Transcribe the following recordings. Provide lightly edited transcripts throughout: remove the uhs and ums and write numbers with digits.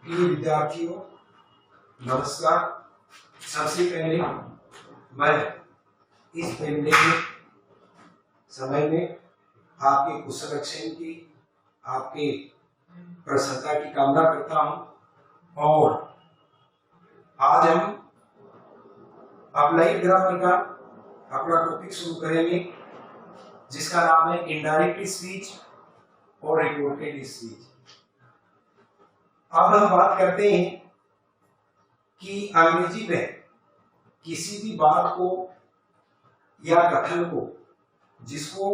प्रिय विद्यार्थियों, नमस्कार। सबसे पहले मैं इस पेंडेमिक समय में आपके कुशलक्षेम की, आपके प्रसन्नता की कामना करता हूं और आज हम अप्लाइड ग्रामर का अपना टॉपिक शुरू करेंगे जिसका नाम है इनडायरेक्ट स्पीच और रिपोर्टेड स्पीच। अब हम बात करते हैं कि अंग्रेजी में किसी भी बात को या कथन को, जिसको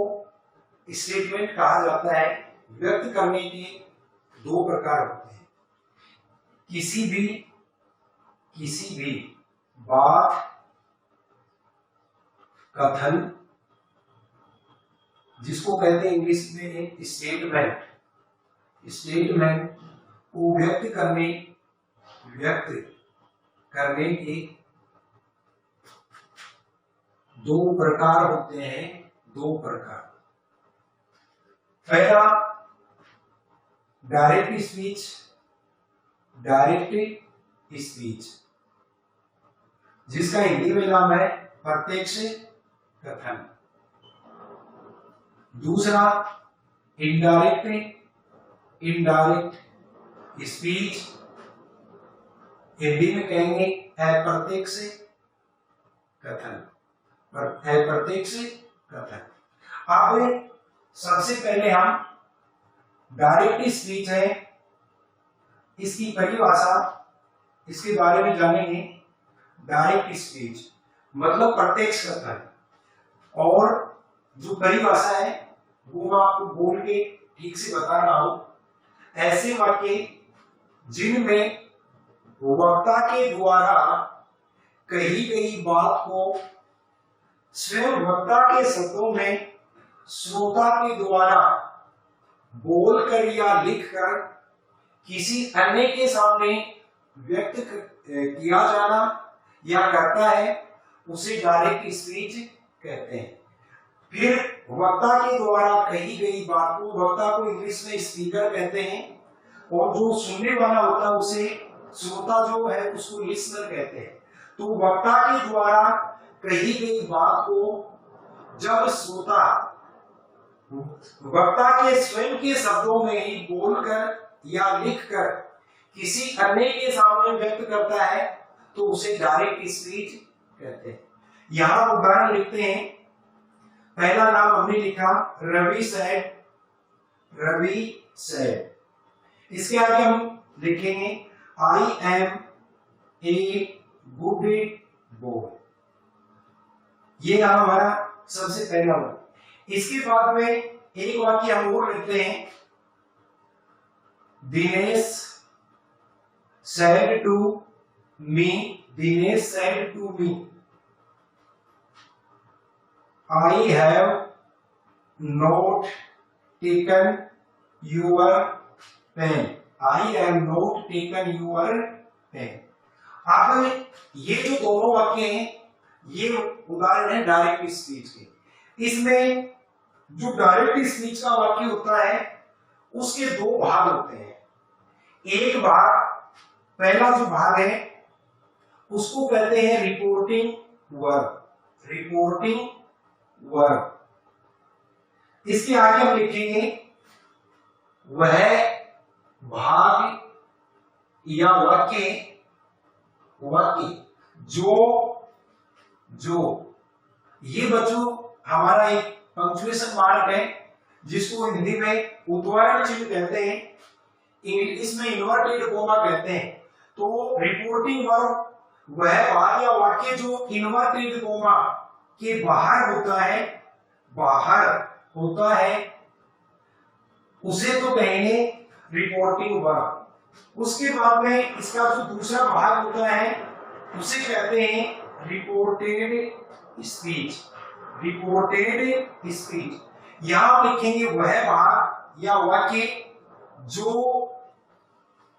स्टेटमेंट कहा जाता है, व्यक्त करने के दो प्रकार होते हैं। किसी भी बात, कथन, जिसको कहते हैं इंग्लिश में स्टेटमेंट को व्यक्त करने के दो प्रकार होते हैं। दो प्रकार। पहला डायरेक्ट स्पीच, जिसका हिंदी में नाम है प्रत्यक्ष कथन। दूसरा इनडायरेक्ट स्पीच, हिंदी में कहेंगे अप्रत्यक्ष कथन। अब सबसे पहले हम डायरेक्ट स्पीच है, इसकी परिभाषा, इसके बारे में जानेंगे। डायरेक्ट स्पीच मतलब प्रत्यक्ष कथन, और जो परिभाषा है वो मैं आपको बोल के ठीक से बता रहा हूं। ऐसे वाक्य जिनमें वक्ता के द्वारा कही गई बात को स्वयं वक्ता के शब्दों में श्रोता के द्वारा बोलकर या लिखकर किसी अन्य के सामने व्यक्त किया जाना या करता है, उसे डायरेक्ट स्पीच कहते हैं। फिर वक्ता के द्वारा कही गई बात को, वक्ता को इंग्लिश में स्पीकर कहते हैं, और जो सुनने वाला होता है उसे श्रोता जो है उसको लिसनर कहते हैं। तो वक्ता के द्वारा कही गई बात को जब श्रोता वक्ता के स्वयं के शब्दों में ही बोलकर या लिखकर किसी अन्य के सामने व्यक्त करता है, तो उसे डायरेक्ट स्पीच कहते हैं। यहां उदाहरण लिखते हैं। पहला नाम हमने लिखा रवि सैड। इसके आगे हम लिखेंगे I am a good boy. ये नाम हमारा सबसे पहला हुआ। इसके बाद में एक वाक्य हम और लिखते हैं, Dinesh said to me, Dinesh said to me, I have not taken your pen. I have not taken your pen. अब ये जो दोनों वाक्य हैं, ये उदाहरण है डायरेक्ट स्पीच के। इसमें जो डायरेक्ट स्पीच का वाक्य होता है उसके दो भाग होते हैं। एक भाग, पहला जो भाग है उसको कहते हैं रिपोर्टिंग वर्ब। इसके आगे हम लिखेंगे वह भाग या वाक्य जो ये बच्चों हमारा एक पंक्चुएशन मार्क है, जिसको हिंदी में उद्धरण चिन्ह कहते हैं, इंग्लिश में इन्वर्टेड कोमा कहते हैं। तो रिपोर्टिंग वर्ब वह भाग या वाक्य जो इन्वर्टेड कोमा के बाहर होता है, उसे तो कहेंगे रिपोर्टिंग वर्ब। उसके बाद में इसका जो दूसरा भाग होता है उसे कहते हैं रिपोर्टेड स्पीच। यहां लिखेंगे वह भाग या वाक्य जो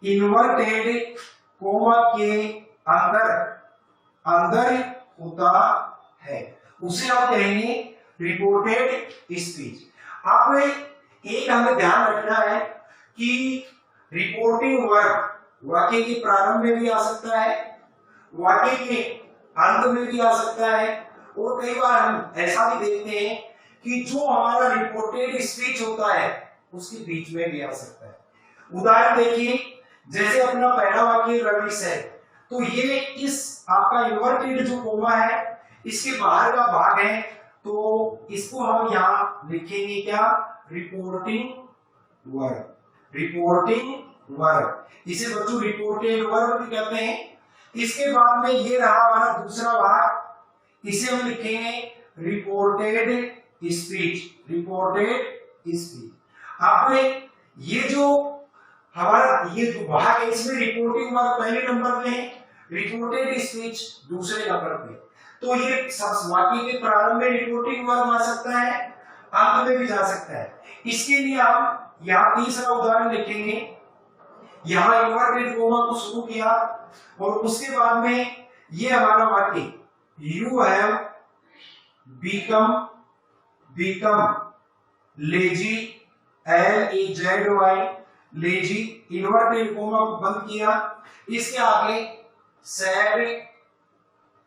इन्वर्टेड कोमा के अंदर होता है, उसे आप कहेंगे रिपोर्टेड स्पीच। अब एक हमें ध्यान रखना है कि रिपोर्टिंग वर्ब वाक्य के प्रारंभ में भी आ सकता है, वाक्य के अंत में भी आ सकता है, और कई बार हम ऐसा भी देखते हैं कि जो हमारा रिपोर्टेड स्पीच होता है उसके बीच में भी आ सकता है। उदाहरण देखिए, जैसे अपना पहला वाक्य रवि से, तो ये इस आपका इन्वर्टेड जो कोमा है इसके बाहर का भाग है, तो इसको हम यहां लिखेंगे क्या, रिपोर्टिंग वर्ब, रिपोर्टिंग वर्ब। इसे बच्चों रिपोर्टेड वर्ब भी कहते हैं। इसके बाद में ये रहा हमारा दूसरा भाग, इसे हम लिखेंगे रिपोर्टेड स्पीच, रिपोर्टेड स्पीच। आपने ये जो हमारा ये जो भाग है इसमें रिपोर्टिंग वर्ब पहले नंबर पे है, रिपोर्टेड स्पीच दूसरे नंबर पे। तो ये सब वाक्य के प्रारंभ में रिपोर्टिंग वर्ब आ सकता है, अंत में भी जा सकता है। इसके लिए हम यहाँ तीसरा उदाहरण लिखेंगे, यहाँ इन्वर्टेड कोमा को शुरू किया और उसके बाद में ये हमारा वाक्य, you have become lazy, LEZY, lazy, inverted comma को बंद किया। इसके आगे said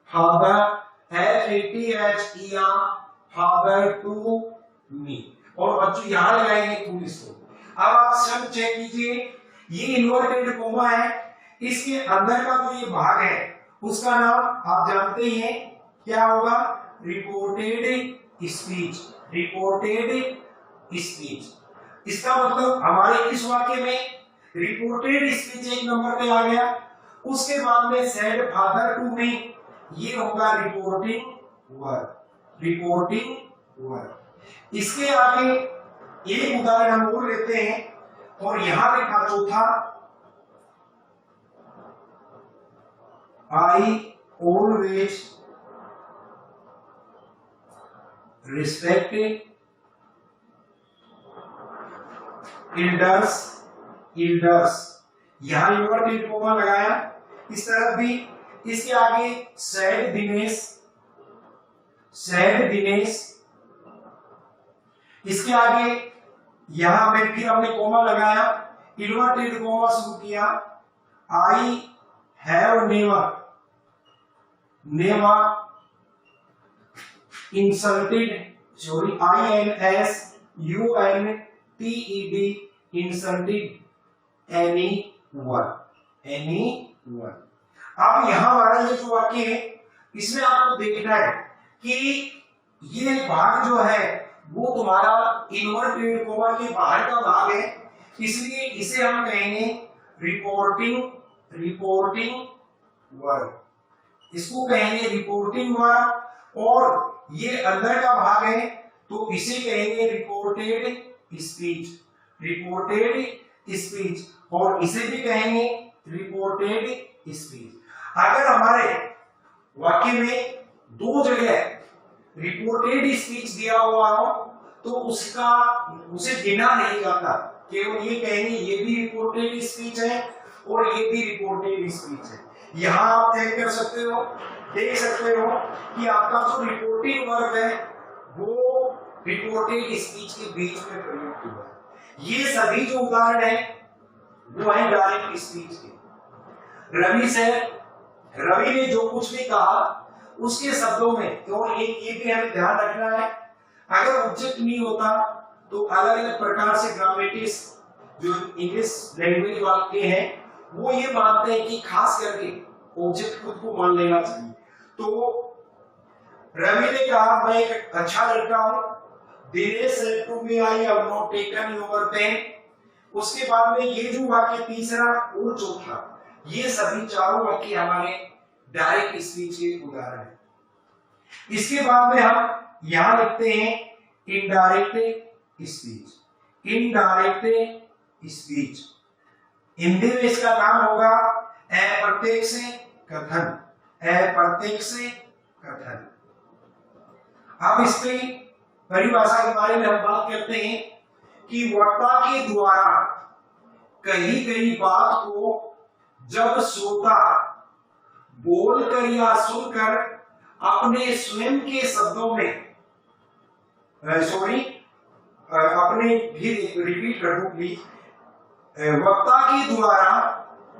father, FATHER, father to me, और बच्चों यहां लगाएंगे फुल स्टॉप। अब आप सब चेक कीजिए, ये इन्वर्टेड कोमा है, इसके अंदर का जो ये भाग है उसका नाम आप जानते ही हैं क्या होगा, रिपोर्टेड स्पीच, रिपोर्टेड स्पीच। इसका मतलब हमारे इस वाक्य में रिपोर्टेड स्पीच एक नंबर पे आ गया, उसके बाद में सेड फादर टू मी, ये होगा रिपोर्टिंग वर्ब, रिपोर्टिंग वर्ब। इसके आगे एक उदाहरण हम और लेते हैं, और यहां लिखा चौथा, I always respect elders, यहां इन्वर्टेड कोमा लगाया, इस तरफ भी। इसके आगे सैड दिनेश, इसके आगे यहां में फिर हमने कोमा लगाया, इन्वर्टेड कोमा शुरू किया, I have never insulted, sorry INSULTED, insulted anyone। अब यहां हमारा ये जो वाक्य है इसमें आपको देखना है कि ये भाग जो है वो तुम्हारा इन्वर्टेड कोमा के बाहर का भाग है, इसलिए इसे हम कहेंगे रिपोर्टिंग वर्ब, इसको कहेंगे रिपोर्टिंग वर्ब। और ये अंदर का भाग है तो इसे कहेंगे रिपोर्टेड स्पीच, रिपोर्टेड स्पीच, और इसे भी कहेंगे रिपोर्टेड स्पीच। अगर हमारे वाक्य में दो जगह रिपोर्टेड स्पीच दिया हुआ हो तो उसे गिना नहीं जाता, केवल ये कहेंगे ये भी रिपोर्टेड स्पीच है और ये भी रिपोर्टेड स्पीच है। यहां आप चेक कर सकते हो, देख सकते हो कि आपका जो रिपोर्टिंग वर्ब है वो रिपोर्टेड स्पीच के बीच में प्रयुक्त हुआ है। ये सभी जो उदाहरण है वो है डायरेक्ट स्पीच के। रवि ने जो कुछ भी कहा उसके शब्दों में केवल एक ये भी हमें ध्यान रखना है, अगर ऑब्जेक्ट नहीं होता तो अलग अलग प्रकार से ग्रामेटिक्स जो इंग्लिश लैंग्वेज वाले हैं वो ये मानते हैं कि खास करके ऑब्जेक्ट खुद को मान लेना चाहिए। तो रवि ने कहा मैं एक अच्छा लड़का हूं, Dinesh said to me I have not taken your pen। उसके बाद में ये जो वाक्य तीसरा और चौथा, ये सभी चारों वाक्य हमारे डायरेक्ट स्पीच के उदाहरण हैं। इसके बाद में हम यहां लिखते हैं indirect speech, indirect speech. Hindi में इसका नाम होगा अप्रत्यक्ष कथन, अप्रत्यक्ष कथन। अब इसकी परिभाषा के बारे में हम बात करते हैं कि वक्ता के द्वारा कही गई बात को जब श्रोता बोलकर या सुनकर अपने स्वयं के शब्दों में, अपने भी रिपीट कर दूं प्लीज, वक्ता के द्वारा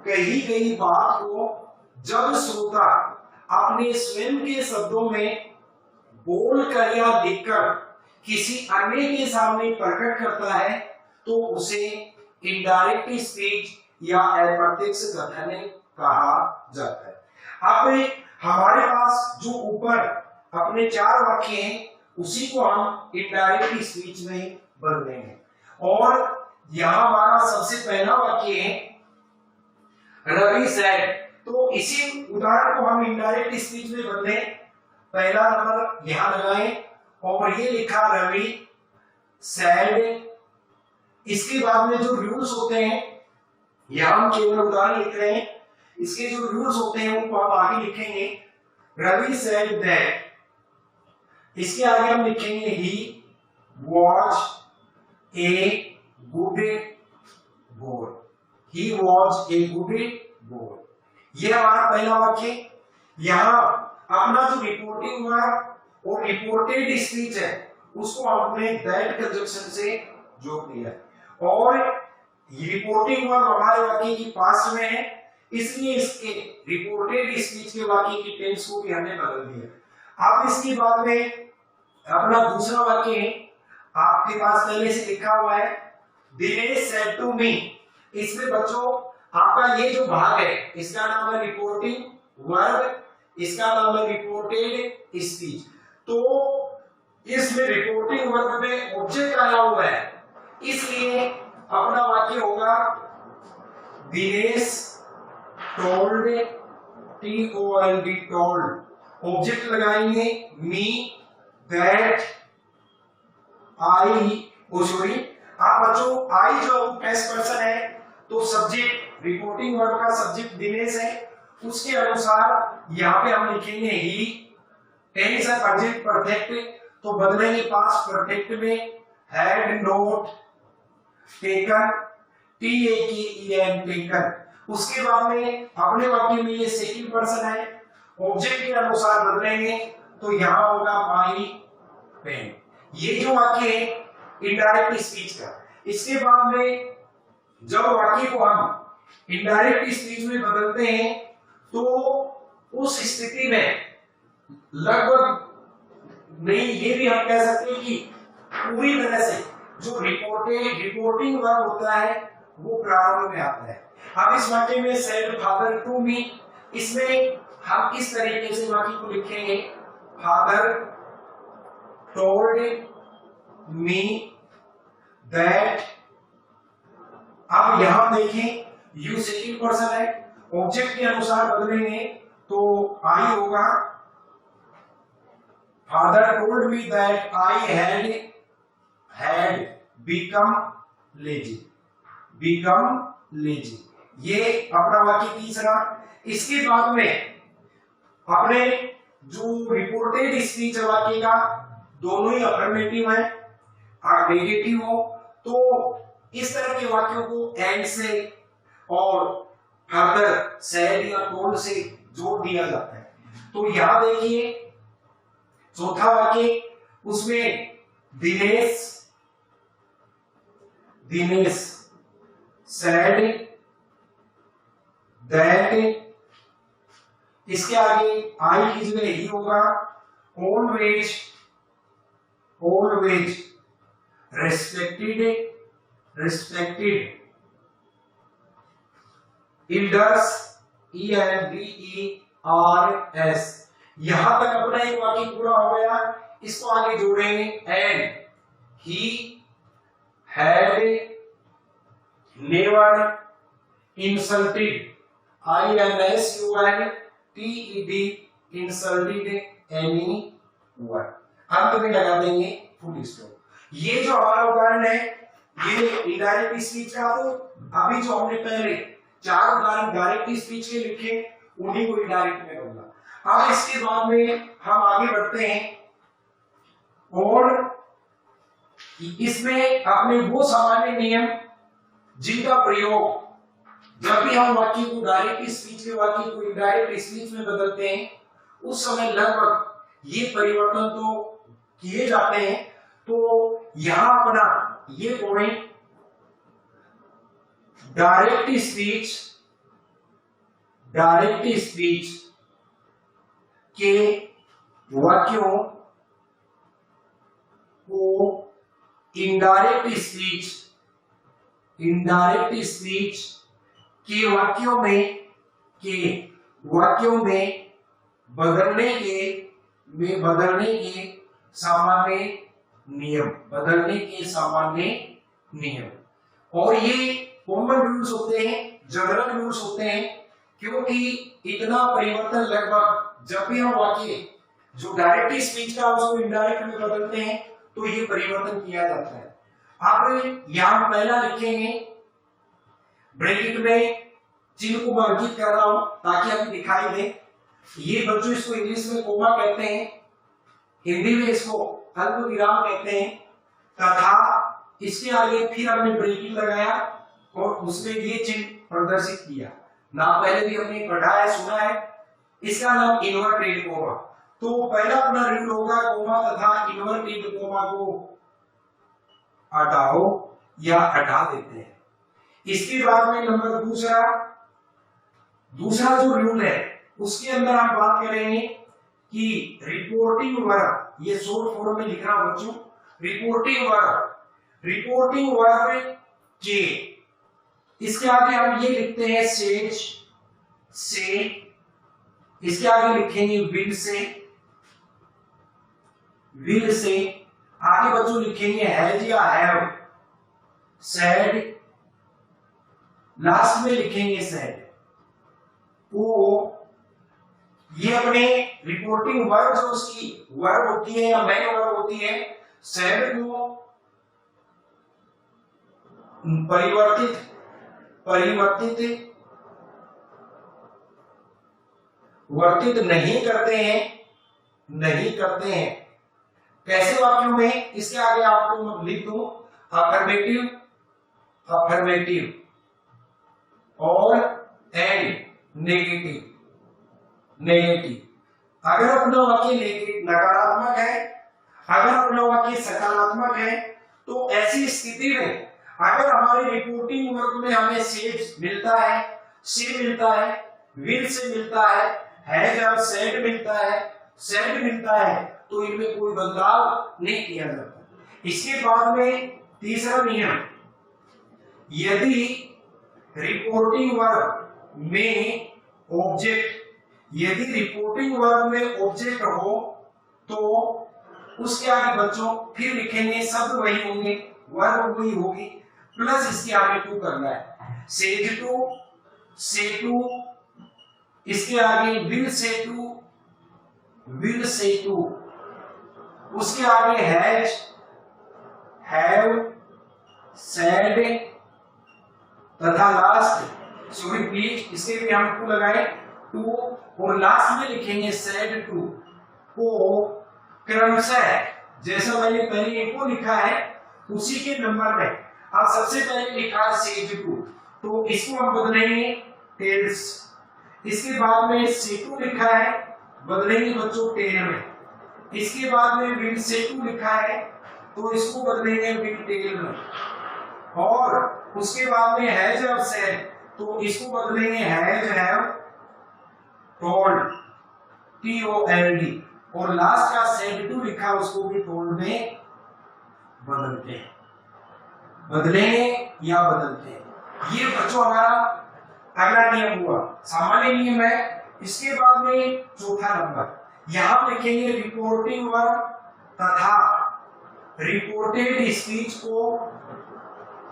कही गई बात को जब श्रोता अपने स्वयं के शब्दों में बोलकर या लिखकर किसी अन्य के सामने प्रकट करता है तो उसे इनडायरेक्ट स्पीच या अप्रत्यक्ष कथन कहा जाता है। अब हमारे पास जो ऊपर अपने 4 वाक्य हैं उसी को हम इनडायरेक्ट स्पीच में बदलेंगे। और यहां हमारा सबसे पहला वाक्य है रवि सेड, तो इसी उदाहरण को हम इनडायरेक्ट स्पीच में बदलें। पहला नंबर यहां लगाएं और ये लिखा रवि सेड। इसके बाद में जो रूल्स होते हैं, यहां हम केवल उदाहरण लिख रहे हैं, इसके जो रूल्स होते हैं उनको हम आगे लिखेंगे। रवि सेड दैट, इसके आगे हम लिखेंगे he was a good boy, he was a good boy. ये हमारा पहला वाक्य। यहां अपना जो रिपोर्टिंग वर्ब और रिपोर्टेड स्पीच है उसको हमने दैट कंजंक्शन से जोड़ दिया और रिपोर्टिंग वर्ब हमारे वाक्य की पास्ट में है, इसलिए इसके रिपोर्टेड स्पीच के वाक्य की टेंस को भी हमने बदल दिया। अब इसके बाद में अपना दूसरा वाक्य है, आपके पास पहले से लिखा हुआ है दिनेश सेड टू मी। इसमें बच्चों आपका ये जो भाग है इसका नाम है रिपोर्टिंग वर्ब, इसका नाम है रिपोर्टेड स्पीच। तो इसमें रिपोर्टिंग वर्ब में ऑब्जेक्ट आया हुआ है, इसलिए अपना वाक्य होगा Dinesh told, TOLD told, object लगाएंगे मी, दैट, आई, सॉरी आप बच्चों आई जो टेस्ट पर्सन है तो सब्जेक्ट रिपोर्टिंग वर्ब का सब्जेक्ट दिनेश है, उसके अनुसार यहाँ पे हम लिखेंगे ही। टेंस है प्रेजेंट परफेक्ट तो बदलेंगे पास्ट परफेक्ट में had not taken, TAKEN taken. उसके बाद में अपने वाक्य में ये सेकंड पर्सन है, ऑब्जेक्ट के अनुसार बदलेंगे तो यहां होगा माई पेन। ये जो वाक्य है इनडायरेक्ट स्पीच का। इसके बाद में जब वाक्य को हम इनडायरेक्ट स्पीच में बदलते हैं तो उस स्थिति में लगभग नहीं, ये भी हम कह सकते हैं कि पूरी तरह से जो रिपोर्टिंग वर्ब होता है वो प्रारंभ में आता है। अब इस वाक्य में सेड फादर टू मी, इसमें हम किस तरीके से वाक्य को लिखेंगे, फादर टोल्ड मी दैट। अब यहां देखें यू सेकंड पर्सन है, ऑब्जेक्ट के अनुसार बदलेंगे तो आई होगा father told me that I had become lazy, ये अपना वाक्य तीसरा। इसके बाद में अपने जो रिपोर्टेड स्पीच वाक्य का दोनों ही अफर्मेटिव है और नेगेटिव हो तो इस तरह के वाक्यों को एंड से और फर्दर सेड या टोल्ड से जोड़ दिया जाता है। तो यहां देखिए चौथा वाक्य, उसमें दिनेश सेड दैट, इसके आगे आई की जगह ही होगा ऑलवेज respected elders, ELDERS। यहां तक अपना एक वाक्य पूरा हो गया। इसको आगे जोड़ेंगे and he had never insulted, INSULTED insulted anyone। अंत में लगा देंगे फुल स्टॉप। ये जो हमारा उदाहरण है ये इनडायरेक्ट स्पीच का, तो अभी जो हमने पहले 4 उदाहरण डायरेक्ट स्पीच के लिखे उन्हीं को इनडायरेक्ट में बदला। अब इसके बाद में हम आगे बढ़ते हैं और इसमें अपने वो सामान्य नियम जिनका प्रयोग जब भी हम वाक्य को डायरेक्ट स्पीच के वाक्य को इनडायरेक्ट स्पीच में बदलते हैं उस समय लगभग ये परिवर्तन तो किए जाते हैं। तो यहां अपना ये point direct speech direct speech के वाक्यों को इनडायरेक्ट स्पीच के वाक्यों में बदलने के सामान्य नियम। और ये कॉमन रूल्स होते हैं, जनरल रूल्स होते हैं, क्योंकि इतना परिवर्तन लगभग जब भी हम वाक्य जो डायरेक्ट स्पीच का उसको इनडायरेक्ट में बदलते हैं तो ये परिवर्तन किया जाता है। आप यहां पहला लिखेंगे, ब्रैकेट में चिन्ह को मैं अंकित कर रहा हूं ताकि आपको दिखाई दे। ये बच्चों इसको इंग्लिश में कोमा कहते हैं, हिंदी में इसको अल्प विराम कहते हैं। तथा इसके आगे फिर हमने ब्रैकेट लगाया और उसमें ये चिन्ह प्रदर्शित किया। नाम पहले भी हमने पढ़ा है, सुना है, इसका नाम इन्वर्टेड कोमा। तो पहला अपना रूल होगा कोमा तथा इन्वर्टेड कोमा को हटाओ या हटा देते हैं। इसके बाद में नंबर दूसरा जो रूल है उसके अंदर हम बात करेंगे कि रिपोर्टिंग वर्ब, ये शॉर्ट फॉर्म में लिख रहा हूं बच्चों, रिपोर्टिंग वर्ब के इसके आगे हम ये लिखते हैं सेज से, इसके आगे लिखेंगे विल से, आगे बच्चों लिखेंगे हैज या हैव, सैड, लास्ट में लिखेंगे सैड। तो ये अपने रिपोर्टिंग वर्ब जो उसकी वर्ब होती है या मेन वर्ब होती है, सैड को परिवर्तित नहीं करते हैं। कैसे वाक्यों में? इसके आगे आपको लिख दूं अफर्मेटिव और एंड नेगेटिव। अगर अपना वाक्य नकारात्मक है, अगर अपना वाक्य सकारात्मक है, तो ऐसी स्थिति में अगर हमारी रिपोर्टिंग वर्ब में हमें सेज मिलता है, से मिलता है, विल से मिलता है, हैज और सैड मिलता है, तो इनमें कोई बदलाव नहीं किया जाता। इसके बाद में तीसरा नियम, यदि रिपोर्टिंग वर्ब में ऑब्जेक्ट हो तो उसके आगे बच्चों फिर लिखेंगे, शब्द वही होंगे, वर्ब वही होगी, प्लस इसके आगे टू करना है। सेज टू, से टू, इसके आगे विल से टू, उसके आगे हैज, हैव, सैड तथा लास्ट, सॉरी प्लीज इसके भी हम टू लगाए, टू, और लास्ट में लिखेंगे सैड टू को क्रमशः जैसा मैंने पहले एक को लिखा है उसी के नंबर में अब सबसे पहले लिखा सेज टू, तो इसको हम बदलेंगे टेल्स। इसके बाद में से टू लिखा है, बदलेंगे बच्चों टेल में। इसके बाद में विल से टू लिखा है, तो इसको बदलेंगे विल टेल में। और उसके बाद में हैज और सैड, तो इसको बदलेंगे हैज, हैव, टोल्ड, TOLD। और लास्ट का सेड टू लिखा उसको भी टोल्ड में बदलते हैं, बदलेंगे या बदलते हैं। ये बच्चों हमारा अगला नियम हुआ, सामान्य नियम है। इसके बाद में चौथा नंबर यहां लिखेंगे रिपोर्टिंग वर्ब तथा रिपोर्टेड स्पीच को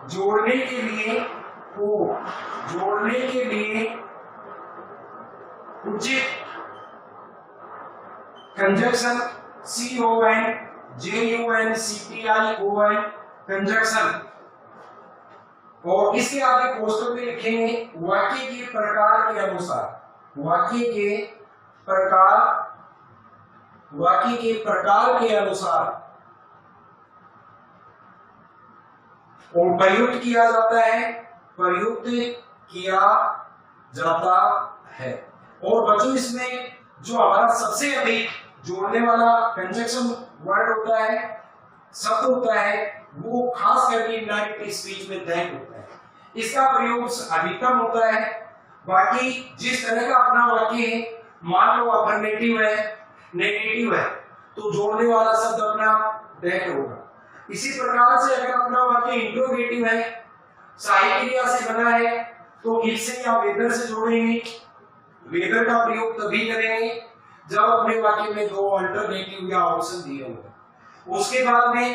जोड़ने के लिए उचित कंजक्शन CONJUNCTION कंजक्शन, और इसके आगे कोष्टक में लिखेंगे वाक्य के प्रकार के अनुसार, और प्रयुक्त किया जाता है। और बच्चों इसमें जो हमारा सबसे अधिक जोड़ने वाला कंजक्शन वर्ड होता है, शब्द होता है, वो खास करके इनडायरेक्ट स्पीच में दैट होता है। इसका प्रयोग अधिकतम होता है बाकी जिस तरह का अपना वाक्य है, मान लो अफर्मेटिव है, नेगेटिव है, तो जोड़ने वाला शब्द अपना दैट होगा। इसी प्रकार से अगर अपना वाक्य इंट्रोगेटिव है, सहायक क्रिया से बना है, तो इससे या वेदर से जोड़ेंगे। वेदर का प्रयोग तभी करेंगे जब अपने वाक्य में दो अल्टरनेटिव या ऑप्शन दिए हों। उसके बाद में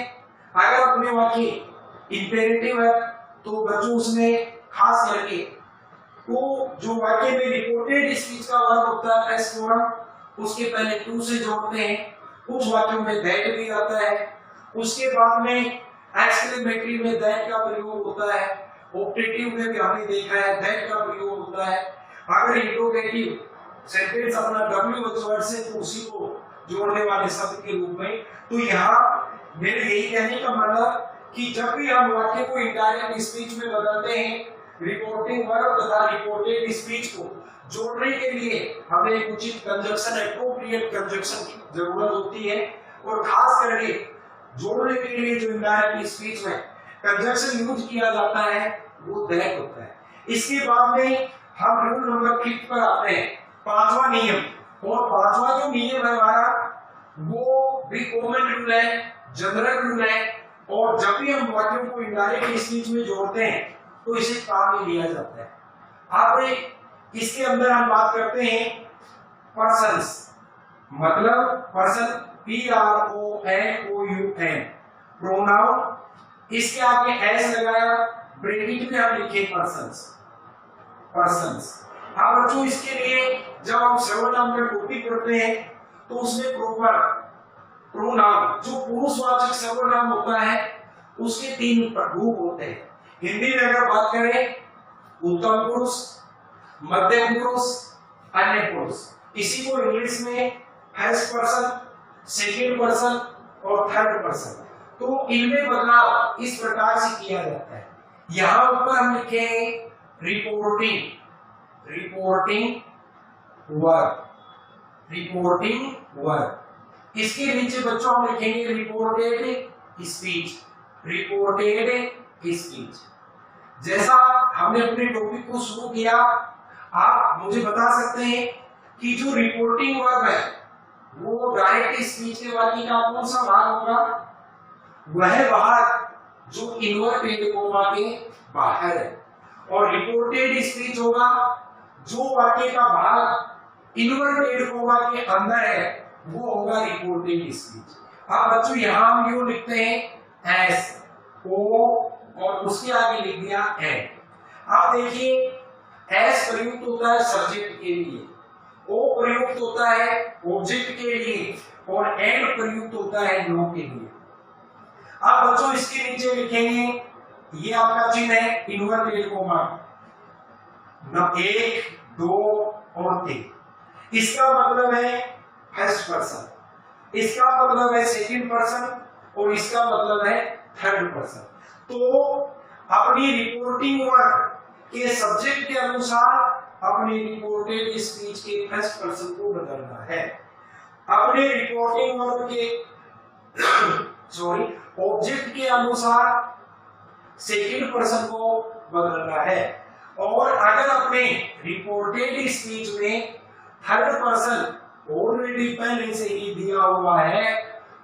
अगर अपने वाक्य इंपेरेटिव है तो बच्चों उसमें खास करके तो जो वाक्य में रिपोर्टेड स्पीच का वर्ब होता है प्रेस फॉर्म, उसके पहले टू से जोड़ते हैं। कुछ वाक्यों में दैट भी आता है। उसके बाद में एक्सक्लेमेटरी में दैट का प्रयोग होता है। ऑप्टेटिव में भी हमने देखा है दैट का प्रयोग होता है। अगर इंट्रोगेटिव सेंटेंस अपना डब्ल्यू वर्ड से तो उसी को जोड़ने वाले शब्द के रूप में। तो यहाँ मेरे यही कहने का मतलब कि जब भी हम वाक्य को इनडायरेक्ट स्पीच में बदलते हैं, रिपोर्टिंग वर्ब तथा रिपोर्टेड स्पीच को जोड़ने के लिए हमें एक उचित कंजक्शन, एप्रोप्रिएट कंजक्शन की जरूरत होती है। और खास करके जोड़ने के लिए जो इनडायरेक्ट स्पीच में कंजक्शन यूज किया जाता है वो दैट होता है। इसके बाद में हम रूल नंबर 5 पर आते हैं, पांचवा नियम। और पांचवा जो नियम है हमारा वो भी कॉमन रूल है, जनरल रूल है। और जब भी हम वाक्यों को इनडायरेक्ट स्पीच में जोड़ते हैं तो इसे काम में लिया जाता है। अब इसके अंदर हम बात करते हैं पर्सन्स, मतलब पर्सन PRONOUN, प्रोनाउन। इसके आगे एस लगाया, ब्रैकेट में हम लिखे पर्सन्स, पर्सन्स। अब बच्चों इसके लिए जब हम सर्वनाम का टॉपिक पढ़ते हैं तो उसमें प्रॉपर प्रोनाउन जो पुरुषवाचक सर्वनाम होता है उसके 3 रूप होते हैं। हिंदी में अगर बात करें उत्तम पुरुष, मध्यम पुरुष, अन्य पुरुष। इसी को इंग्लिश में फर्स्ट पर्सन, सेकंड पर्सन और थर्ड पर्सन। तो इनमें बदलाव इस प्रकार से किया जाता है। यहां ऊपर हम लिखेंगे reporting, reporting verb, reporting verb. इसके नीचे बच्चों हम लिखेंगे रिपोर्टेड स्पीच, रिपोर्टेड स्पीच। जैसा हमने अपने टॉपिक को शुरू किया, आप मुझे बता सकते हैं कि जो रिपोर्टिंग वर्ब है वो डायरेक्ट स्पीच के वाक्य का कौन सा भाग होगा? वह भाग जो इन्वर्टेड कोमा के बाहर है। और रिपोर्टेड स्पीच होगा जो वाक्य का भाग इन्वर्टेड कोमा के अंदर है, वो होगा रिपोर्टेड स्पीच। अब बच्चों यहां हम यू लिखते हैं एस ओ और उसके आगे लिख दिया एंड। अब देखिए एस प्रयुक्त होता है सब्जेक्ट के लिए, ओ प्रयुक्त होता है ऑब्जेक्ट के लिए और एंड प्रयुक्त होता है नो के लिए। अब बच्चों इसके नीचे लिखेंगे, ये आपका चिन्ह है इन्वर्टेड कोमा, न 1 2 और 3। इसका मतलब है फर्स्ट पर्सन, इसका मतलब है सेकंड पर्सन और इसका मतलब है थर्ड पर्सन। तो अपनी रिपोर्टिंग वर्ब के सब्जेक्ट के अनुसार अपने रिपोर्टेड स्पीच के फर्स्ट पर्सन को बदलना है। अपने रिपोर्टिंग वर्ब के ऑब्जेक्ट के अनुसार सेकंड पर्सन को बदलना है। और अगर अपने रिपोर्टेड स्पीच में थर्ड पर्सन ऑलरेडी पहले से ही दिया हुआ है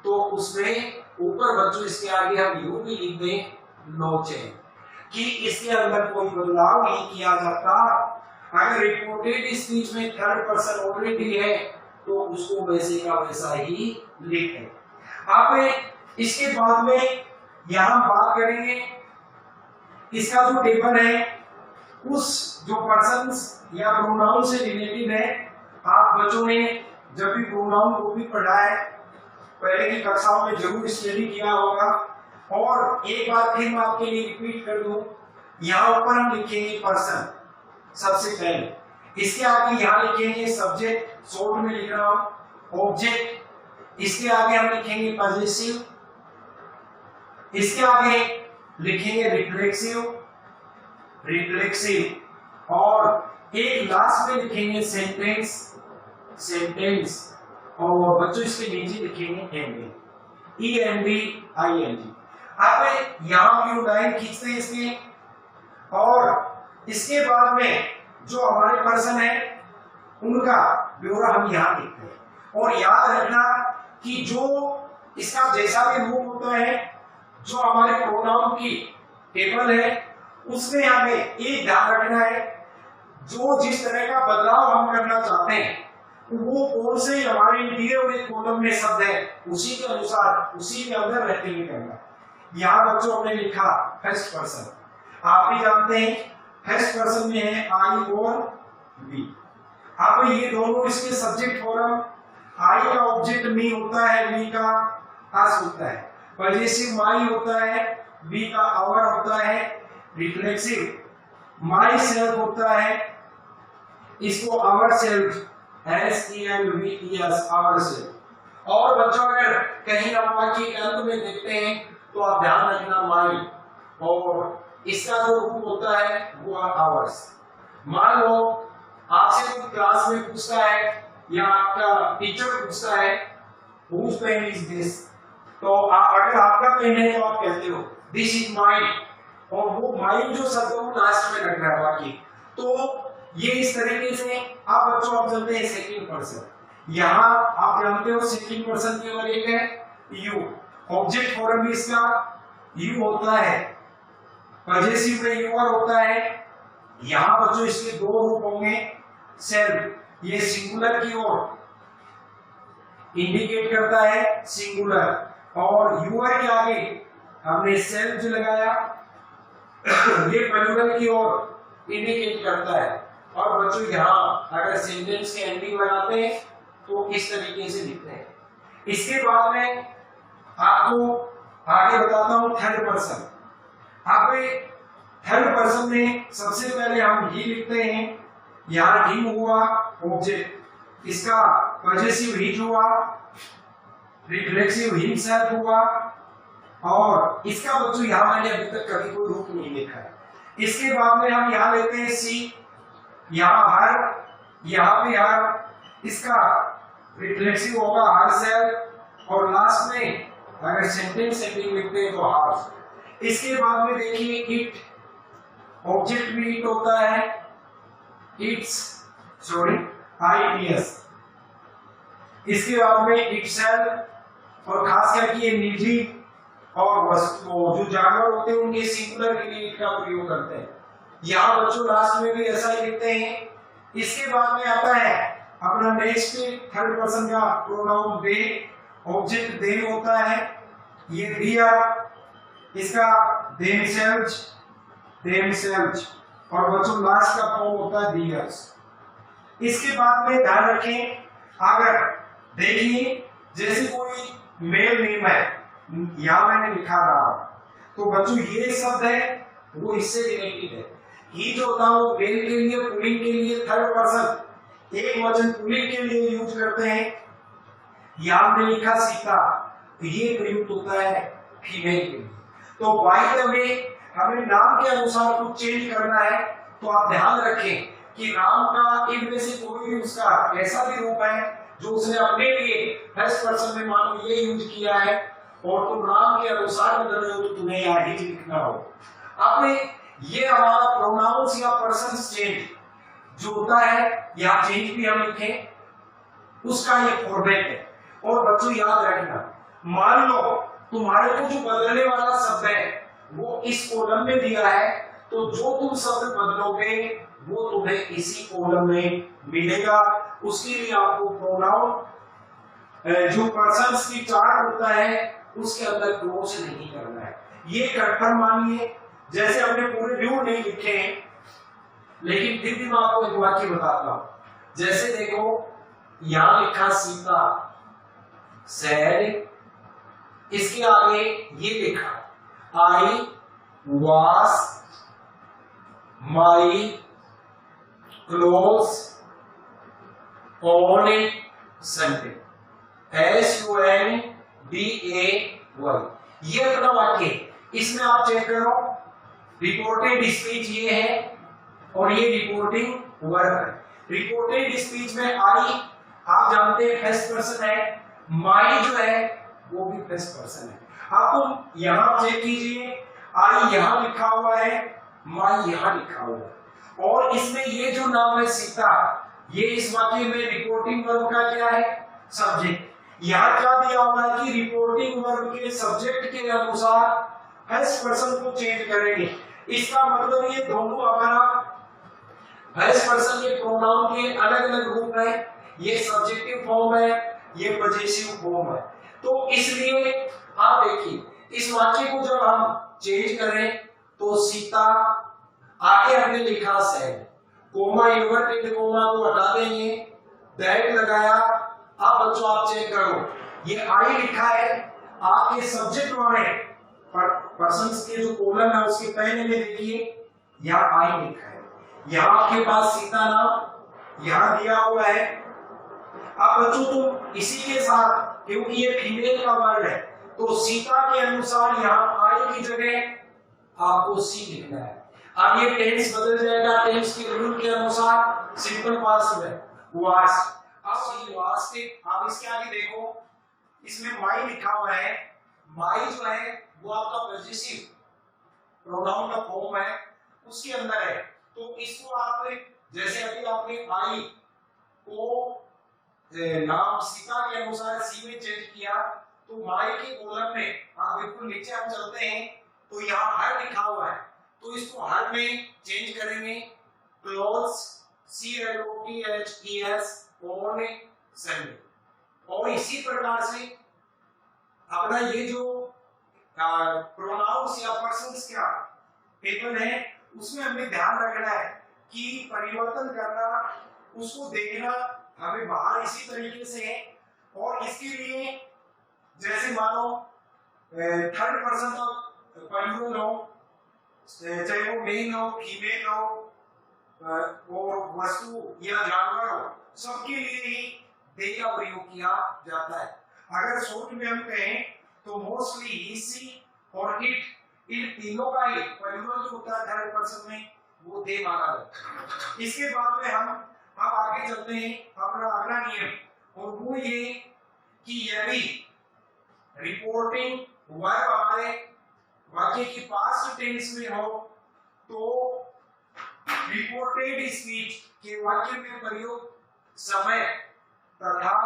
तो उसमें ऊपर बच्चों इसके आगे हम यूं भी लिख दें नो चेंज, कि इसके अंदर कोई बदलाव नहीं किया जाता। अगर रिपोर्टेड स्पीच में थर्ड पर्सन ऑलरेडी है तो उसको वैसे का वैसा ही लिखें। अब इसके बाद में यहां बात करेंगे इसका जो टेबल है उस जो पर्सन्स या प्रोनाउन से रिलेटेड है। आप बच्चों ने जब भी प्रोनाउन टॉपिक पढ़ा है पहले की कक्षाओं में जरूर स्टडी किया होगा। और एक बार फिर मैं आपके लिए रिपीट कर दूं, यहाँ ऊपर हम लिखेंगे पर्सन सबसे पहले, इसके आगे यहाँ लिखेंगे सब्जेक्ट, शॉर्ट में लिख रहा हूं ऑब्जेक्ट, इसके आगे हम लिखेंगे पॉजेसिव, इसके आगे लिखेंगे रिफ्लेक्सिव, रिफ्लेक्सिव और एक लास्ट में लिखेंगे सेंटेंस, सेंटेंस। और बच्चों इसके नीचे लिखेंगे एनडी, END ING। अब यहां भी लाइन खींचते हैं इसके और इसके बाद में जो हमारे पर्सन है उनका ब्यौरा हम यहाँ लिखते हैं। और याद रखना कि जो इसका जैसा भी रूप होता है, जो हमारे प्रोनाउन की टेबल है उसमें हमें एक ध्यान रखना है, जो जिस तरह का बदलाव हम करना चाहते हैं वो कौन से हमारे दिए हुए कॉलम में शब्द है उसी के अनुसार उसी के अंदर रहते हुए करना। यहाँ बच्चों हमने लिखा फर्स्ट पर्सन, आप भी जानते हैं फर्स्ट पर्सन में है आई और वी। अब ये दोनों इसके सब्जेक्ट फॉर्म, आई का ऑब्जेक्ट मी होता है, वी का अस होता है, पॉजेसिव माई होता है, वी का आवर होता है, रिफ्लेक्सिव माई सेल्फ होता है, इसको our self SELVES our self. और बच्चों अगर कहीं हम वाक्य के अंत में देखते हैं तो आप ध्यान रखना माई और इसका जो रूप होता है वो आवर्स। मान लो आपसे कोई क्लास में पूछता है या आपका टीचर पूछता है whose pen is this, तो अगर आपका पेन है तो आप कहते हो दिस इज माइन, और वो माइन जो शब्द है वो लास्ट में लग रहा है वाक्य। तो ये इस तरीके से आप बच्चों आप चलते हैं सेकंड पर्सन। यहाँ आप जानते हो सेकंड पर्सन केवल एक है यू, ऑब्जेक्ट फॉर्म भी इसका यू होता है, पॉजेसिव में यूर होता है। यहाँ बच्चों इसके दो रूप होंगे, सेल्फ ये सिंगुलर की ओर इंडिकेट करता है सिंगुलर, और यूर के आगे हमने सेल्फ जो लगाया ये प्लूरल की ओर इंडिकेट करता है। और बच्चों यहाँ अगर सेंटेंस के एंडिंग लगाते हैं तो इस तरीके से लिखते हैं। इसके बाद में आपको आगे बताता हूं थर्ड पर्सन। अब थर्ड पर्सन में सबसे पहले हम ही लिखते हैं, यहाँ हिम हुआ ऑब्जेक्ट, इसका पॉजेसिव हिज हुआ, रिफ्लेक्सिव हिमसेल्फ हुआ, और इसका बच्चों यहाँ मैंने अभी तक कभी कोई रूप नहीं लिखा है। इसके बाद में हम यहाँ लेते हैं सी, यहाँ हर, यहाँ पे हर, इसका रिफ्लेक्सिव होगा हर सेल्फ, और लास्ट में अगर सेंटेंस एंडिंग लिखते हैं तो हार्स। इसके बाद में देखिए इट, ऑब्जेक्ट भी इट होता है, इट्स सॉरी ITS। इसके बाद में इटसेल्फ, और खास करके ये निजी और वस्तु जो जानवर होते हैं उनके सिंगुलर के लिए इट का प्रयोग करते हैं। यहाँ बच्चों लास्ट में भी ऐसा ही लिखते हैं। इसके बाद में आता है अपना नेक्स्ट थर्ड पर्सन का प्रोनाउन दे, ऑब्जेक्ट दे होता है, ये दिया, इसका themselves, और बच्चों लास्ट का फॉर्म होता है theirs। इसके बाद में ध्यान रखें, अगर देखिए जैसे कोई मेल नेम है, यहाँ मैंने लिखा रहा, तो बच्चों ये शब्द है वो इससे रिलेटेड है। ही जो होता है वो मेल के लिए, पुलिंग के लिए थर्ड पर्सन एक वचन पुलिंग के लिए यूज करते हैं। यहाँ हमने लिखा सीता, तो ये प्रयुक्त होता है फीमेल के लिए। तो बाय द वे हमें नाम के अनुसार कुछ चेंज करना है, तो आप ध्यान रखें कि राम का इनमें से कोई भी उसका ऐसा भी रूप है जो उसने अपने लिए फर्स्ट पर्सन में मान लो ये यूज किया है, और तुम राम के अनुसार बदल रहे हो तो तुम्हें यहाँ ही लिखना हो। अब ये हमारा प्रोनाउंस या पर्सन चेंज जो होता है, या चेंज भी हम लिखें, उसका ये फॉर्मेट है। और बच्चों याद रखना, मान लो तुम्हारे को जो बदलने वाला शब्द है वो इस कॉलम में दिया है, तो जो तुम शब्द बदलोगे वो तुम्हें इसी कॉलम में मिलेगा। उसके लिए आपको प्रोनाउन जो पर्सन्स की चार्ट होता है उसके अंदर क्लोज नहीं करना है। ये कंफर्म मानिए, जैसे हमने पूरे व्यू नहीं लिखे हैं, लेकिन फिर भी मैं आपको एक वाक्य बताता हूं। जैसे देखो यहां लिखा सीता सैड, इसके आगे ये लिखा I was my close on Sunday, SUNDAY। ये अपना वाक्य, इसमें आप चेक करो, रिपोर्टेड स्पीच ये है और ये रिपोर्टिंग वर्ब है। रिपोर्टेड स्पीच में आई आप जानते हैं फर्स्ट पर्सन है, माई जो है वो भी फर्स्ट पर्सन है। आप यहां चेक कीजिए, आई यहां लिखा हुआ है, माई यहां लिखा हुआ है। और इसमें ये जो नाम है सीता, ये इस वाक्य में रिपोर्टिंग वर्ब का क्या है? सब्जेक्ट। यहाँ क्या दिया हुआ है कि रिपोर्टिंग वर्ब के सब्जेक्ट के अनुसार फर्स्ट पर्सन को चेंज करेंगे। इसका मतलब ये दोनों हमारा फर्स्ट पर्सन के प्रोनाउन के अलग अलग रूप है, ये सब्जेक्टिव फॉर्म है, ये पजेसिव फॉर्म है। तो इसलिए आप देखिए इस वाक्य को जब हम चेंज करें तो सीता आगे हमने लिखा सेड, कोमा इन्वर्टेड कोमा को हटा देंगे, दैट लगाया। अब बच्चों आप चेक करो, ये आई लिखा है, आपके सब्जेक्ट वाले पर्सन्स के जो कॉलम है उसके पहले में देखिए यहाँ आई लिखा है, यहाँ आपके पास सीता नाम यहाँ दिया हुआ है। अब बच्चों तुम इसी के साथ, क्योंकि ये फीमेल का वर्ड है, तो सीता के अनुसार यहाँ आई की जगह आपको सी लिखना है। अब ये टेंस बदल जाएगा, टेंस के रूल के अनुसार सिंपल पास्ट में वाज। अब सी वाज के आप इसके आगे देखो, इसमें माई लिखा हुआ है, माई जो है वो आपका पॉजिटिव प्रोनाउन का फॉर्म है, उसके अंदर है। तो इसको आप जैसे अभी आपने आई को नाम सीता के अनुसार सी में चेंज किया, तो माई के कॉलम में आप बिल्कुल नीचे हम चलते हैं तो यहाँ हर लिखा हुआ है, तो इसको हर में चेंज करेंगे, क्लोथ्स CLOTHES ऑन संडे। और इसी प्रकार से अपना ये जो प्रोनाउंस या पर्सन्स का पेपर है उसमें हमें ध्यान रखना है कि परिवर्तन करना, उसको देखना हमें बाहर इसी तरीके से है। और इसके लिए जैसे मानो थर्ड पर्सन का प्लूरल हो, चाहे वो मेल हो फीमेल हो और वस्तु या जानवर हो, सबके लिए ही दे का प्रयोग किया जाता है। अगर शॉर्ट में हम कहें तो मोस्टली ही सी और इट, इन तीनों का ही प्लूरल जो होता है थर्ड पर्सन में वो दे माना जाता है। इसके बाद में हम अब आगे चलते हैं अपना अगला नियम, और वो ये कि यदि रिपोर्टिंग वर्ब हमारे वाक्य की पास्ट टेंस में हो तो रिपोर्टेड स्पीच के वाक्य में प्रयोग समय तथा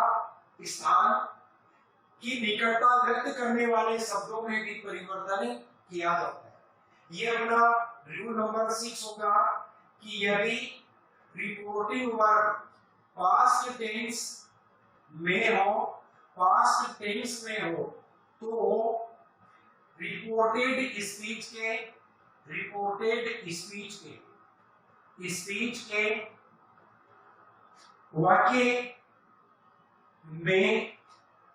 स्थान की निकटता व्यक्त करने वाले शब्दों में भी परिवर्तन किया जाता है। ये अपना रूल नंबर 6 होगा कि यदि रिपोर्टिंग वर्ब पास्ट टेंस में हो, पास्ट टेंस में हो तो रिपोर्टेड स्पीच के वाक्य में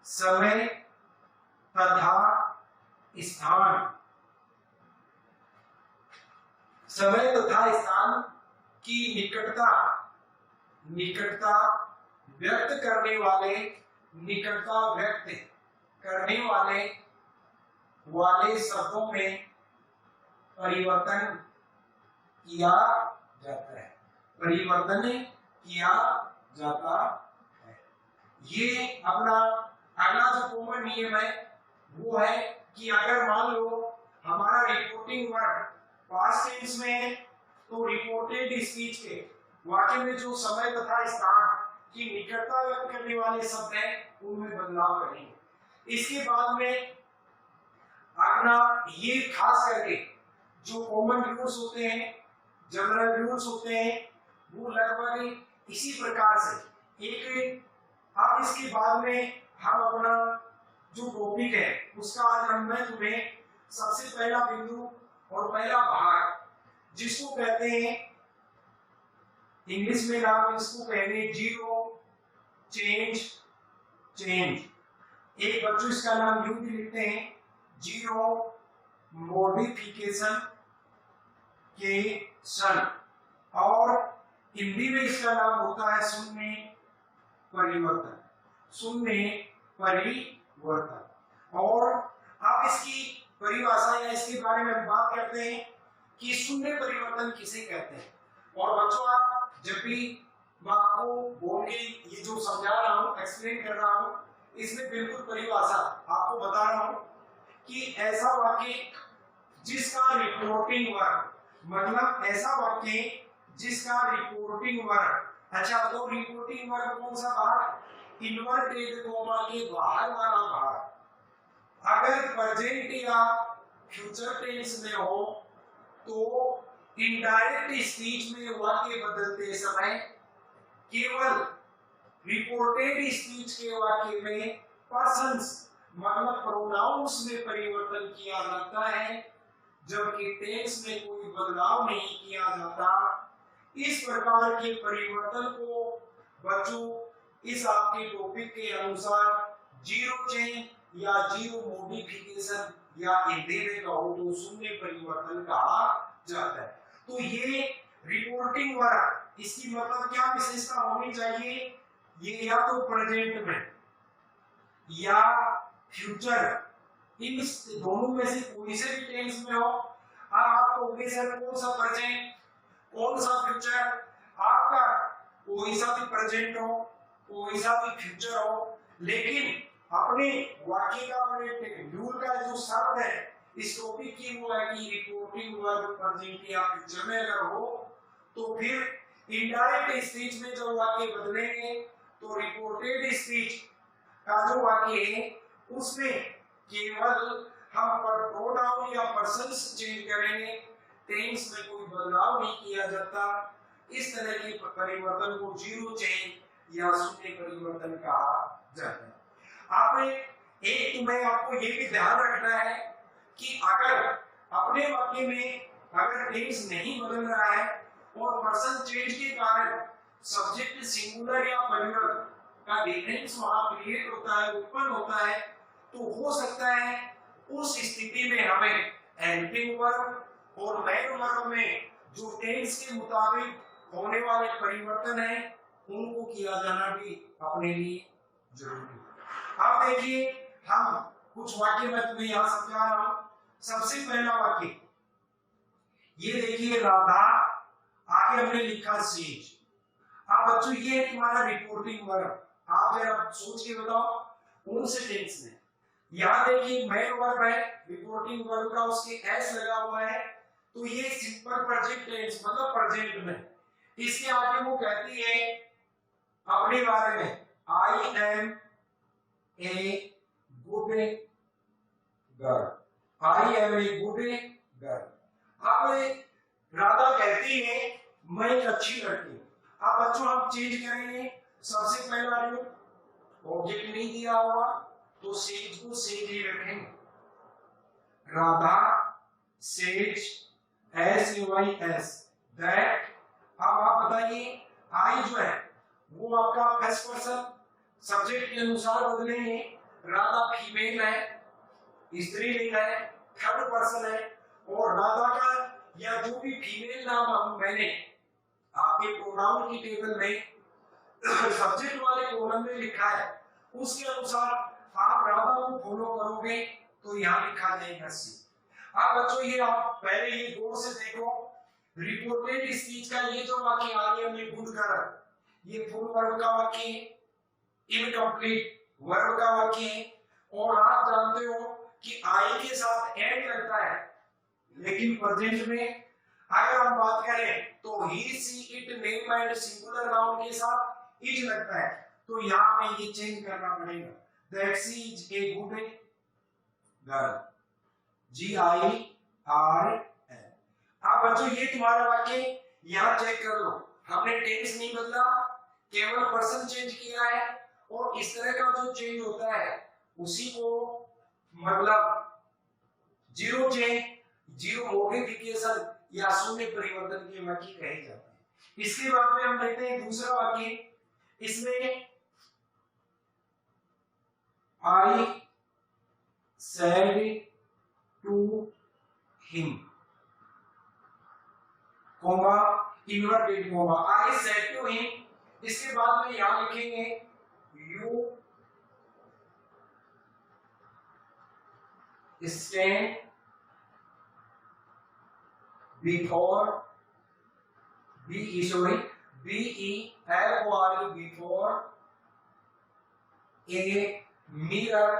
समय तथा स्थान की निकटता व्यक्त करने वाले शब्दों में परिवर्तन किया जाता है। ये अपना अगला जो कॉमन नियम है वो है कि अगर मान लो हमारा रिपोर्टिंग वर्ब पास्ट टेंस में है तो रिपोर्टेड स्पीच के वाक्य में जो समय तथा स्थान की निकटता व्यक्त करने वाले शब्द हैं उनमें बदलाव करेंगे। इसके बाद में अपना ये खास करके जो कॉमन रूल्स होते हैं, जनरल रूल्स होते हैं, वो लगभग इसी प्रकार से एक। अब इसके बाद में हम अपना जो टॉपिक है उसका आज मैं तुम्हें सबसे पहला बिंदु और पहला भाग जिसको कहते हैं इंग्लिश में नाम इसको कहेंगे जीरो चेंज। एक बच्चों इसका नाम यूं भी लिखते हैं जीरो मॉडिफिकेशन के सन, और हिंदी में इसका नाम होता है शून्य परिवर्तन। और आप इसकी परिभाषा या इसके बारे में बात करते हैं कि शून्य परिवर्तन किसे कहते हैं। और बच्चों आप जब भी मैं आपको बोल के ये जो समझा रहा हूँ, एक्सप्लेन कर रहा हूँ, इसमें बिल्कुल परिभाषा आपको बता रहा हूँ कि ऐसा वाक्य जिसका रिपोर्टिंग वर्ब, मतलब ऐसा वाक्य जिसका रिपोर्टिंग वर्ब, अच्छा तो रिपोर्टिंग वर्ब कौन सा भाग, इन्वर्टेड कोमा के बाहर वाला भाग। अगर प्रेजेंट या फ्यूचर टेंस में हो तो इनडायरेक्ट स्पीच में वाक्य बदलते समय केवल रिपोर्टेड स्पीच के वाक्य में पर्सन्स मतलब प्रोनाउंस में परिवर्तन किया जाता है, जबकि टेंस में कोई बदलाव नहीं किया जाता। इस प्रकार के परिवर्तन को बच्चों इस आपके टॉपिक के अनुसार जीरो चेंज या जीरो मॉडिफिकेशन या हिंदी में कहो तो शून्य परिवर्तन कहा जाता है। तो ये रिपोर्टिंग वर्ब, इसकी मतलब क्या विशेषता होनी चाहिए, ये या तो प्रेजेंट में या फ्यूचर, इन दोनों में से कोई से भी टेंस में हो। आप कहोगे सर कौन सा प्रेजेंट कौन सा फ्यूचर, आपका कोई सा भी प्रेजेंट हो कोई सा भी फ्यूचर हो, लेकिन अपने वाक्य का अपने रूल का जो शब्द है इस टॉपिक की वो है कि रिपोर्टिंग वर्ब प्रेजेंट या फ्यूचर में अगर हो तो फिर इनडायरेक्ट स्पीच में जब वाक्य बदलेंगे तो रिपोर्टेड स्पीच का जो वाक्य है उसमें केवल हम प्रोनाउन या पर्सन्स चेंज करेंगे, टेंस में कोई बदलाव नहीं किया जाता। इस तरह के परिवर्तन को जीरो चेंज या शून्य परिवर्तन कहा जाता है। आपने एक तुम्हें आपको ये भी ध्यान रखना है कि अगर अपने वाक्य में अगर टेंस नहीं बदल रहा है और पर्सन चेंज के कारण सब्जेक्ट सिंगुलर या प्लूरल का डिफरेंस वहां क्रिएट होता है, उत्पन्न होता है, तो हो सकता है उस स्थिति में हमें हेल्पिंग वर्ब और मेन वर्ब में जो टेंस के मुताबिक होने वाले परिवर्तन है उनको किया जाना भी अपने लिए जरूरी है। अब देखिए हम कुछ वाक्य मैं तुम्हें यहां समझा रहा हूं। सबसे पहला वाक्य ये देखिए, राधा, आगे हमने लिखा सेज। अब बच्चों ये तुम्हारा रिपोर्टिंग वर्ब, आप जरा सोच के बताओ कौन से टेंस में। यहां देखिए मेन वर्ब है, रिपोर्टिंग वर्ब का उसके एस लगा हुआ है, तो ये सिंपल प्रेजेंट टेंस मतलब प्रेजेंट में। इसके आगे वो कहती है अपने बारे में, I am a good girl, I am a good girl. अब राधा कहती है मैं एक अच्छी लड़की हूं। अब बच्चों हम चेंज करेंगे, सबसे पहला ऑब्जेक्ट नहीं दिया हुआ तो सेज को सेज ही रखेंगे। Radha says SAYS that. अब आप बताइए आई जो है वो आपका फर्स्ट पर्सन सब्जेक्ट के अनुसार बदलेंगे। राधा फीमेल है, स्त्रीलिंग है, थर्ड पर्सन है, और राधा का या जो भी फीमेल नाम मैंने आपके प्रोनाउन की टेबल में सब्जेक्ट वाले कॉलम में लिखा है उसके अनुसार आप राधा को फॉलो करोगे तो यहाँ लिखा जाएगा सी। अब बच्चों ये आप पहले ये गौर से देखो, रिपोर्टेड स्पीच का ये जो वाक्य आ गया में गुड गर्ल, ये फुल वर्ब का वाक्य है, इनकम्प्लीट वर्ब का वाक्य है, और आप जानते हो कि आई के साथ एंड लगता है, लेकिन प्रेजेंट में अगर हम बात करें तो he she it name and singular noun के साथ इज लगता है, तो यहां में ये चेंज करना पड़ेगा। That she is a good girl, GIRL। अब बच्चों ये तुम्हारा वाक्य यहां चेक कर लो, हमने टेंस नहीं बदला, केवल पर्सन चेंज किया है, और इस तरह का जो चेंज होता है उसी को मतलब जीरो चेंज, जीरो मॉडिफिकेशन या शून्य परिवर्तन के वाक्य कहे जाते हैं। इसके बाद में हम देखते हैं दूसरा वाक्य, इसमें I said to him, coma inverted coma, I said to him। इसके बाद में यहां लिखेंगे you stand before BELFORE before a mirror,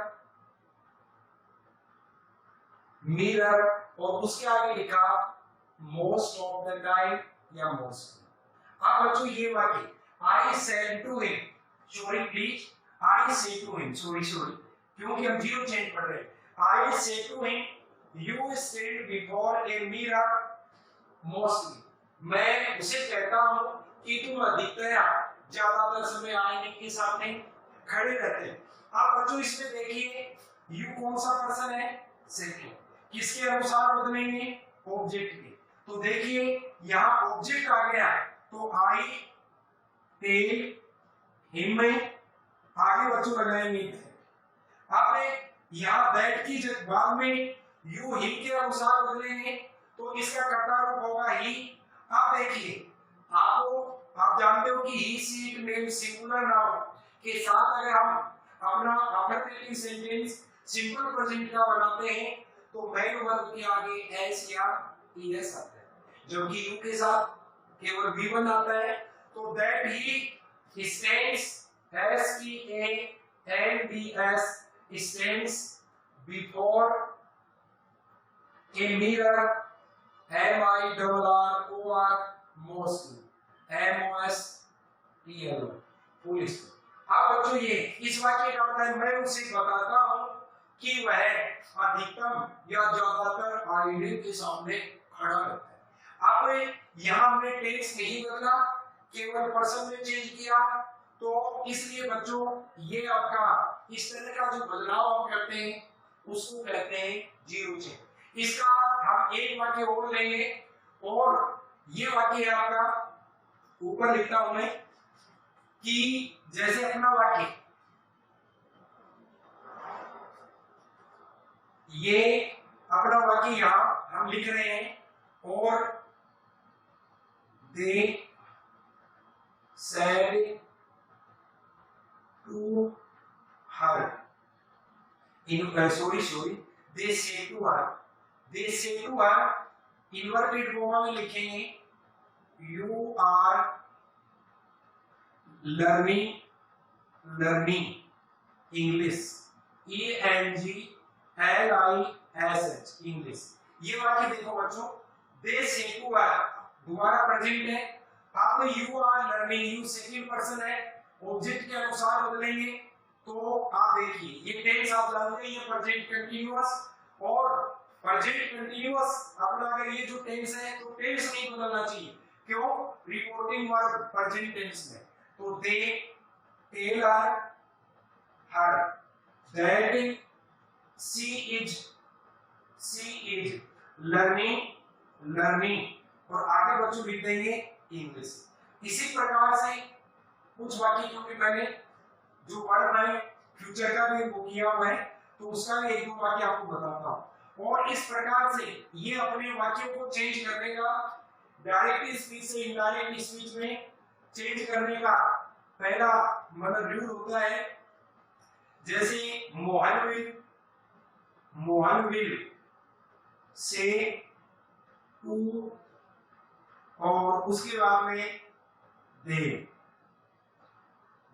और उसके आगे लिखा मोस्ट ऑफ द टाइम या मोस्ट। अब बच्चों ये वाक्य I said to him, sorry please, I say to him, sorry क्योंकि हम जीरो चेंज पढ़ रहे हैं। I say to him you stand before a mirror mostly, मैं उसे कहता हूं कि तुम अधिकतर ज्यादातर समय आईने के सामने खड़े रहते हैं। आप बच्चों इसमें देखिए यू कौन सा पर्सन है, सेकंड, किसके अनुसार बदलेंगे, ऑब्जेक्ट के। तो देखिए यहां ऑब्जेक्ट आ गया तो आई टेल हिम में आगे बच्चों लगाएंगे। आपने यहां दैट की बाद में यू हिम के अनुसार बदलेंगे तो इसका कर्ता रूप होगा ही। आप देखिए आप जानते हो कि he she it name singular noun के साथ अगर हम अपना अफर्मेटिव सेंटेंस सिंपल प्रेजेंट का बनाते हैं तो मेन वर्ब के आगे एस या ईएस आता है, जबकि यू के साथ केवल V1 आता है। तो that he stands STANDS stands before a mirror MIRROR mostly MOSTL full stop. अब बच्चों ये इस वाक्य का मतलब है मैं उसे बताता हूं कि वह अधिकतम या ज्यादातर आईने के सामने खड़ा रहता है। अब यहां हमने टेंस नहीं बदला, केवल पर्सन में चेंज किया, तो इसलिए बच्चों ये आपका इस तरह का जो बदलाव हम करते हैं उसको कहते हैं जीरो चेंज। इसका हम एक वाक्य और लेंगे और ये वाक्य है आपका, ऊपर लिखता हूं मैं कि जैसे अपना वाक्य ये अपना वाक्य यहां हम लिख रहे हैं और they said to her in sorry they say to her inverted comma में लिखेंगे you are learning English ENGLISH English. ये वाक्य देखो बच्चों, दे से टू हर दोबारा प्रेजेंट है, अब you are learning, you second person है, ऑब्जेक्ट के अनुसार बदलेंगे तो आप देखिए ये टेंस आप जानते हैं ये प्रेजेंट कंटीन्यूअस, और प्रेजेंट कंटीन्यूअस अपना अगर ये जो टेंस है तो टेंस नहीं बदलना चाहिए, क्यों, रिपोर्टिंग वर्ब प्रेजेंट टेंस में। तो they tell her that she is learning और आगे बच्चों लिख देंगे इंग्लिश। इसी प्रकार से कुछ वाक्य क्योंकि मैंने जो पढ़ रहे फ्यूचर का भी वो किया हुआ है तो उसका भी एक दो वाक्य आपको बताता हूं। और इस प्रकार से ये अपने वाक्यों को चेंज करने का, डायरेक्ट स्पीच से इनडायरेक्ट स्पीच में चेंज करने का पहला मतलब रूल होता है। जैसे मोहन विल से टू और उसके बाद में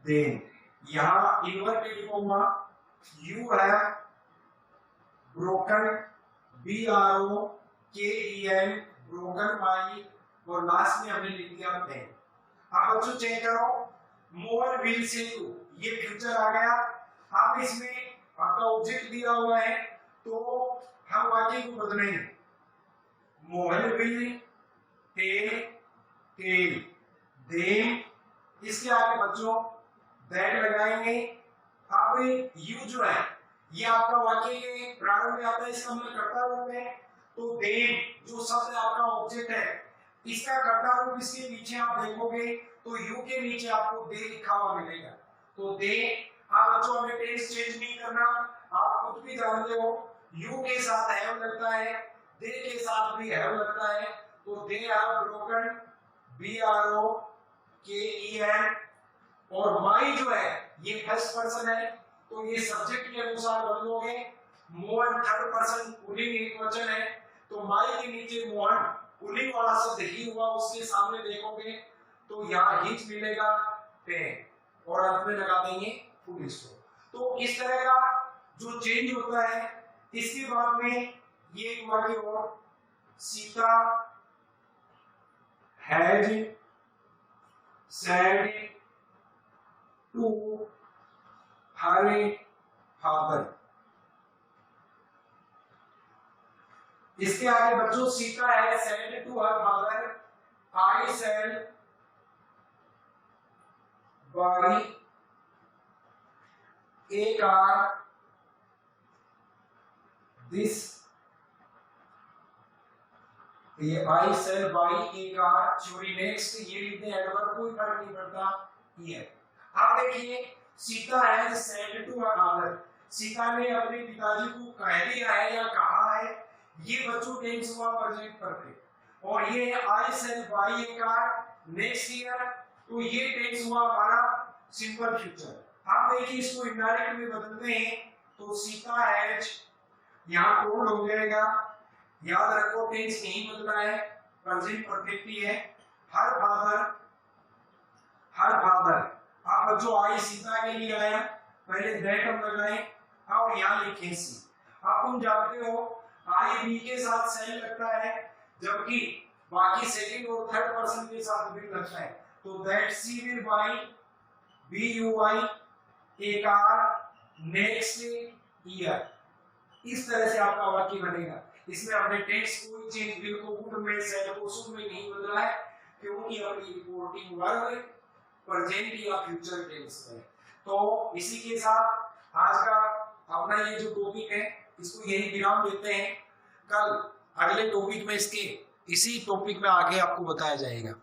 देन यहां इन्वर्टेड कोमा यू है ब्रोकन BROKEN ब्रोकन माई और लास्ट में हमने लिख दिया देन। अब बच्चों चेक करो, मोर विल से टू ये फ्यूचर आ गया। अब इसमें आपका ऑब्जेक्ट दिया हुआ है तो हम वाक्य को बदलेंगे, मोहन विल टेल देम, इसके आगे बच्चों दैट लगाएंगे। अब यू जो है ये आपका वाक्य के प्रारंभ में आता है, इसका मतलब कर्ता रूप है, तो देम जो शब्द आपका ऑब्जेक्ट है इसका कर्ता रूप इसके पीछे आप देखोगे तो यू के नीचे आपको दे लिखा हुआ मिलेगा, तो दे। आप बच्चों हमें टेंस चेंज नहीं करना, आप खुद भी जानते हो यू के साथ हैव लगता है, दे के साथ भी हैव लगता है, तो दे हैव ब्रोकन BROKEN और माई जो है ये फर्स्ट पर्सन है तो ये सब्जेक्ट के अनुसार बदलोगे। मोहन थर्ड पर्सन पुल्लिंग एकवचन है तो माई के नीचे मोहन पुल्लिंग वाला शब्द ही हुआ, उसके सामने देखोगे तो यहाँ हिच मिलेगा पेन और अंत में लगा देंगे फुल स्टॉप। तो इस तरह का जो चेंज होता है। इसके बाद में ये वाक्य और Sita has said to her father. इसके आगे बच्चों Sita has said to her father, I cell buy a car this, ये I cell buy a car चोरी नेक्स्ट, ये लिखते हैं एडवर्ब, कोई फर्क नहीं पड़ता ये। अब देखिए Sita has said to her father, Sita ने अपने पिताजी को कह दिया है या कहा है, ये बच्चों टेंस हुआ प्रेजेंट परफेक्ट, और ये I cell buy a car next year, तो ये टेंस हुआ हमारा सिंपल फ्यूचर। अब देखिए इसको इनडायरेक्ट में बदलते हैं, तो सीता हैज यहाँ कोड हो जाएगा, याद रखो टेंस नहीं बदला है, प्रेजेंट परफेक्ट ही है। हर फादर, हर फादर, अब बच्चों आई सीता के लिए आया, पहले दैट हम लगाए और यहाँ लिखे सी। अब तुम जानते हो आई बी के साथ सेल लगता है, जबकि बाकी सेकंड और थर्ड पर्सन के साथ भी लगता है, तो that she will buy B U I a car next year. इस तरह से आपका वाक्य बनेगा। इसमें हमने टेंस कोई चेंज बिल्कुल वुड में सेल को शुड में नहीं बदला है, क्योंकि अपनी रिपोर्टिंग वर्ब प्रेजेंट या फ्यूचर टेंस है। तो इसी के साथ आज का अपना ये जो टॉपिक है इसको यही विराम देते हैं। कल अगले टॉपिक में इसके इसी टॉपिक में आगे आपको बताया जाएगा।